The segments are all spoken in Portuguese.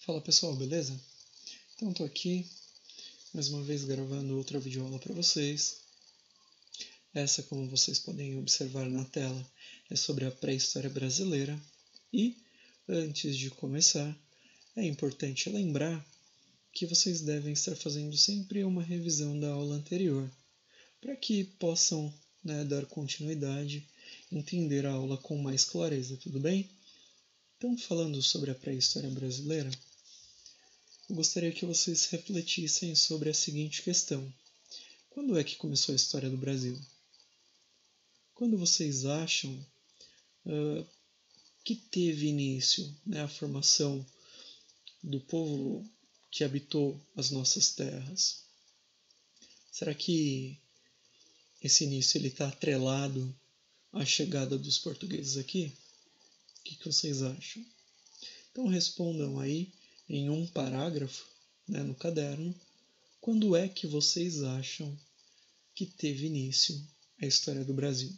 Fala pessoal, beleza? Então estou aqui mais uma vez gravando outra videoaula para vocês. Essa, como vocês podem observar na tela, é sobre a pré-história brasileira. E, antes de começar, é importante lembrar que vocês devem estar fazendo sempre uma revisão da aula anterior, para que possam dar continuidade, entender a aula com mais clareza, tudo bem? Então, falando sobre a pré-história brasileira, eu gostaria que vocês refletissem sobre a seguinte questão. Quando é que começou a história do Brasil? Quando vocês acham que teve início a formação do povo que habitou as nossas terras? Será que esse início está atrelado à chegada dos portugueses aqui? O que vocês acham? Então respondam aí em um parágrafo no caderno, quando é que vocês acham que teve início a história do Brasil?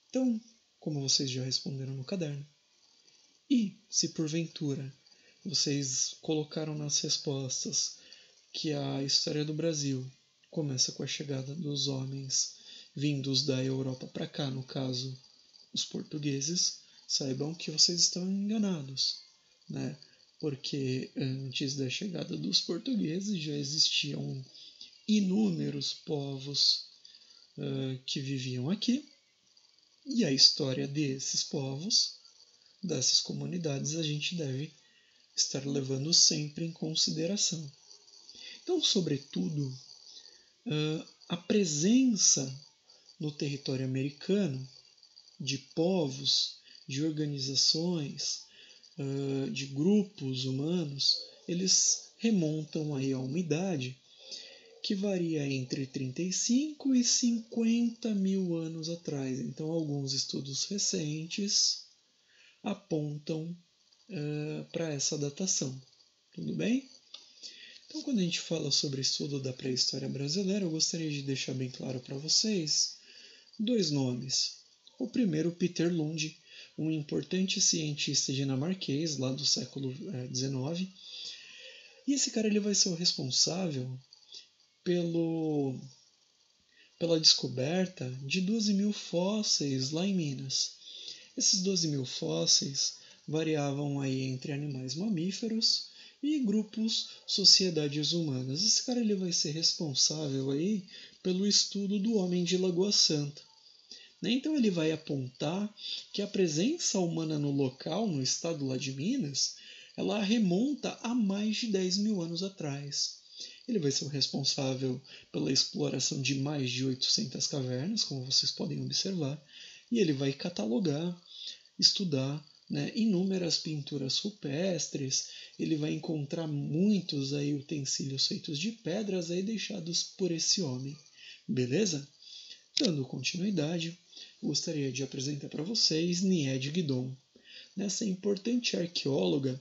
Então, como vocês já responderam no caderno, e se porventura vocês colocaram nas respostas que a história do Brasil começa com a chegada dos homens vindos da Europa para cá, no caso, os portugueses, saibam que vocês estão enganados, porque antes da chegada dos portugueses já existiam inúmeros povos que viviam aqui, e a história desses povos, dessas comunidades, a gente deve estar levando sempre em consideração. Então, sobretudo, a presença no território americano de povos, de organizações, de grupos humanos, eles remontam aí a uma idade que varia entre 35 e 50 mil anos atrás. Então, alguns estudos recentes apontam para essa datação. Tudo bem? Então, quando a gente fala sobre o estudo da pré-história brasileira, eu gostaria de deixar bem claro para vocês dois nomes. O primeiro, Peter Lund, um importante cientista dinamarquês lá do século XIX. E esse cara ele vai ser o responsável pela descoberta de 12 mil fósseis lá em Minas. Esses 12 mil fósseis variavam aí entre animais mamíferos e grupos, sociedades humanas. Esse cara ele vai ser responsável aí pelo estudo do homem de Lagoa Santa. Então ele vai apontar que a presença humana no local, no estado lá de Minas, ela remonta a mais de 10 mil anos atrás. Ele vai ser o responsável pela exploração de mais de 800 cavernas, como vocês podem observar, e ele vai catalogar, estudar inúmeras pinturas rupestres, ele vai encontrar muitos aí utensílios feitos de pedras aí deixados por esse homem. Beleza? Dando continuidade, gostaria de apresentar para vocês Nied Guidon. Essa importante arqueóloga,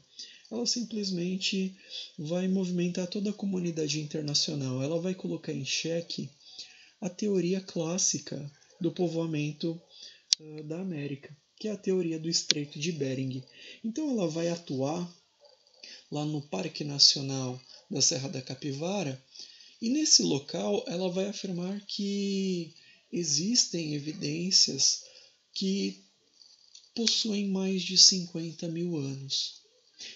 ela simplesmente vai movimentar toda a comunidade internacional. Ela vai colocar em xeque a teoria clássica do povoamento da América, que é a teoria do Estreito de Bering. Então ela vai atuar lá no Parque Nacional da Serra da Capivara, e nesse local ela vai afirmar que existem evidências que possuem mais de 50 mil anos.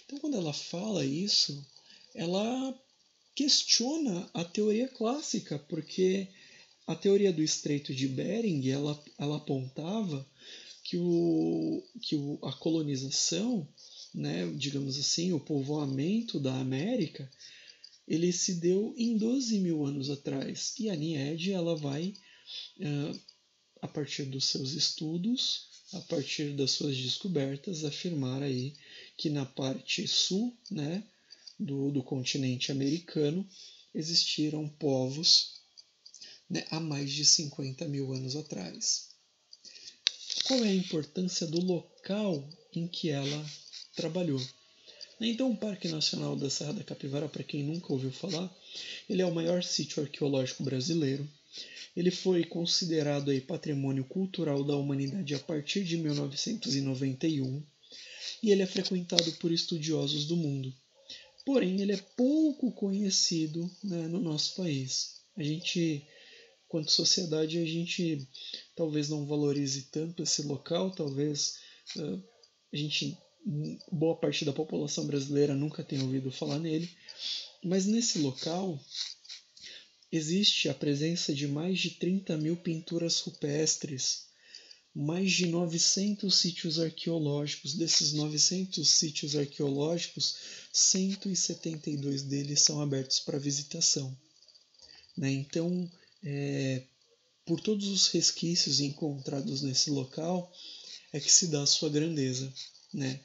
Então, quando ela fala isso, ela questiona a teoria clássica, porque a teoria do Estreito de Bering ela apontava que a colonização, digamos assim, o povoamento da América, ele se deu em 12 mil anos atrás. E a Nied ela vai, a partir dos seus estudos, a partir das suas descobertas, afirmar aí que na parte sul do continente americano existiram povos há mais de 50 mil anos atrás. Qual é a importância do local em que ela trabalhou? Então, o Parque Nacional da Serra da Capivara, para quem nunca ouviu falar, ele é o maior sítio arqueológico brasileiro. Ele foi considerado aí patrimônio cultural da humanidade a partir de 1991. e ele é frequentado por estudiosos do mundo. Porém, ele é pouco conhecido, né, no nosso país. A gente, quanto sociedade, a gente talvez não valorize tanto esse local, talvez a gente, boa parte da população brasileira nunca tenha ouvido falar nele, mas nesse local existe a presença de mais de 30 mil pinturas rupestres, mais de 900 sítios arqueológicos. Desses 900 sítios arqueológicos, 172 deles são abertos para visitação. Né? Então, por todos os resquícios encontrados nesse local, é que se dá a sua grandeza. Né?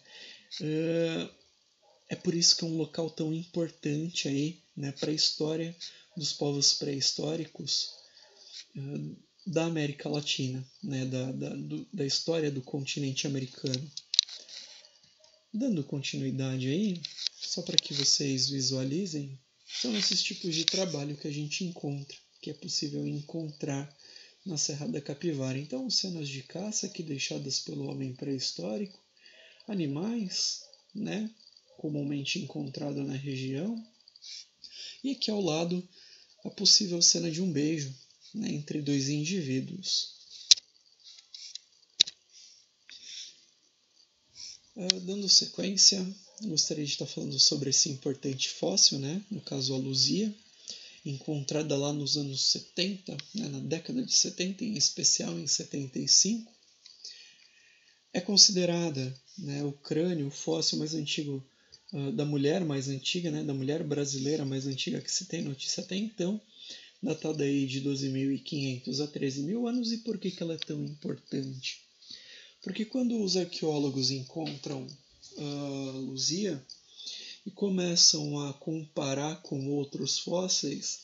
É por isso que é um local tão importante aí, né, para a história dos povos pré-históricos da América Latina, né, da história do continente americano. Dando continuidade aí, só para que vocês visualizem, são esses tipos de trabalho que a gente encontra, que é possível encontrar na Serra da Capivara. Então, cenas de caça aqui deixadas pelo homem pré-histórico, animais, né, comumente encontrado na região, e aqui ao lado a possível cena de um beijo, né, entre dois indivíduos. Dando sequência, gostaria de estar falando sobre esse importante fóssil, né, no caso a Luzia, encontrada lá nos anos 70, né, na década de 70, em especial em 75. É considerada, né, o crânio, o fóssil mais antigo da mulher mais antiga, né, da mulher brasileira mais antiga que se tem notícia até então, datada aí de 12.500 a 13.000 anos. E por que ela é tão importante? Porque quando os arqueólogos encontram Luzia e começam a comparar com outros fósseis,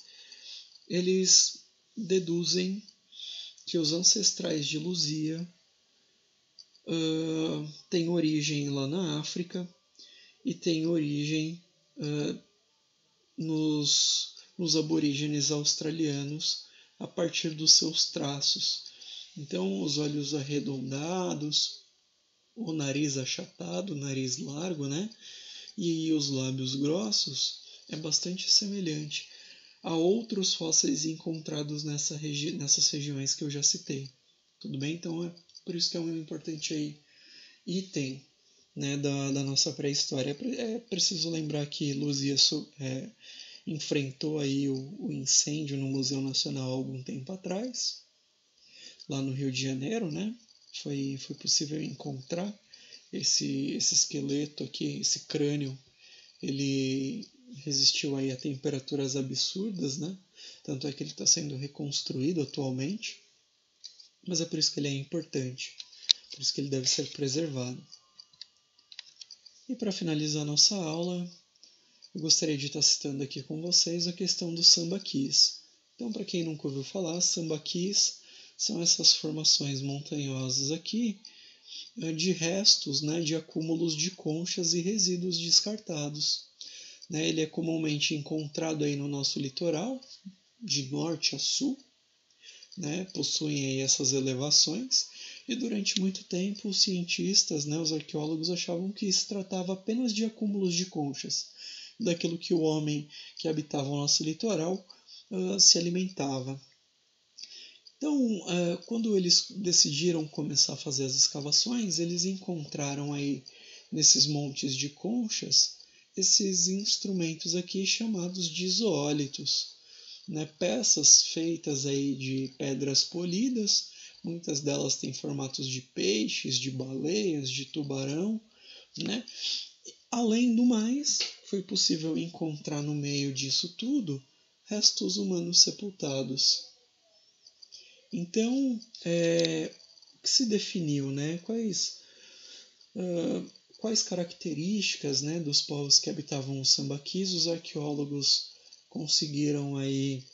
eles deduzem que os ancestrais de Luzia têm origem lá na África e têm origem nos aborígenes australianos a partir dos seus traços. Então, os olhos arredondados, o nariz achatado, o nariz largo, né? E os lábios grossos é bastante semelhante a outros fósseis encontrados nessas regiões que eu já citei. Tudo bem? Então, é por isso que é um importante aí item, né, da nossa pré-história. É preciso lembrar que Luzia enfrentou aí o incêndio no Museu Nacional há algum tempo atrás, lá no Rio de Janeiro, né? Foi possível encontrar esse esqueleto aqui, esse crânio. Ele resistiu aí a temperaturas absurdas, né? Tanto é que ele está sendo reconstruído atualmente, mas é por isso que ele é importante, por isso que ele deve ser preservado. E para finalizar nossa aula, eu gostaria de estar citando aqui com vocês a questão dos sambaquis. Então, para quem nunca ouviu falar, sambaquis são essas formações montanhosas aqui de restos, né, de acúmulos de conchas e resíduos descartados. Né, ele é comumente encontrado aí no nosso litoral, de norte a sul, né, possuem aí essas elevações, e durante muito tempo os cientistas, né, os arqueólogos achavam que se tratava apenas de acúmulos de conchas, daquilo que o homem que habitava o nosso litoral se alimentava. Então, quando eles decidiram começar a fazer as escavações, eles encontraram aí nesses montes de conchas esses instrumentos aqui chamados de zoólitos, né? Peças feitas aí de pedras polidas, muitas delas têm formatos de peixes, de baleias, de tubarão, né? Além do mais, foi possível encontrar no meio disso tudo restos humanos sepultados. Então, o que se definiu, né? Quais características, né, dos povos que habitavam os sambaquis os arqueólogos conseguiram aí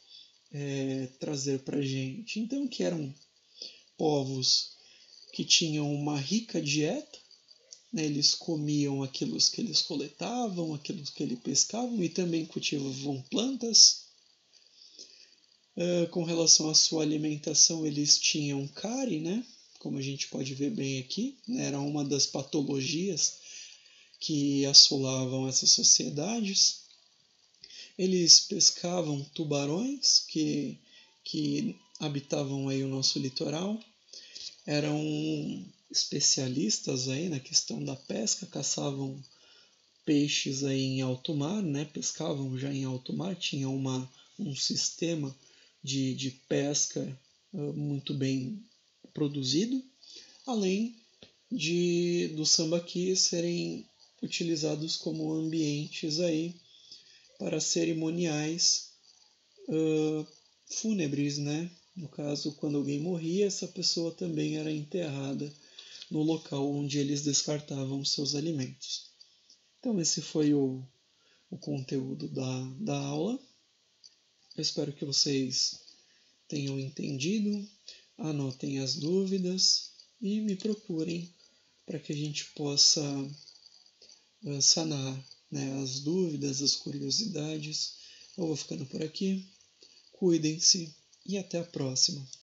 trazer para a gente? Então, que eram povos que tinham uma rica dieta, né, eles comiam aquilo que eles coletavam, aquilo que eles pescavam e também cultivavam plantas. Com relação à sua alimentação, eles tinham cárie, né? Como a gente pode ver bem aqui, né? Era uma das patologias que assolavam essas sociedades. Eles pescavam tubarões que habitavam aí o nosso litoral, eram especialistas aí na questão da pesca, caçavam peixes aí em alto mar, né? Pescavam já em alto mar, tinha um sistema de pesca muito bem produzido, além dos sambaquis serem utilizados como ambientes aí para cerimoniais fúnebres, né? No caso, quando alguém morria, essa pessoa também era enterrada no local onde eles descartavam seus alimentos. Então esse foi o conteúdo da aula. Eu espero que vocês tenham entendido, anotem as dúvidas e me procurem para que a gente possa sanar, né, as dúvidas, as curiosidades. Eu vou ficando por aqui. Cuidem-se e até a próxima.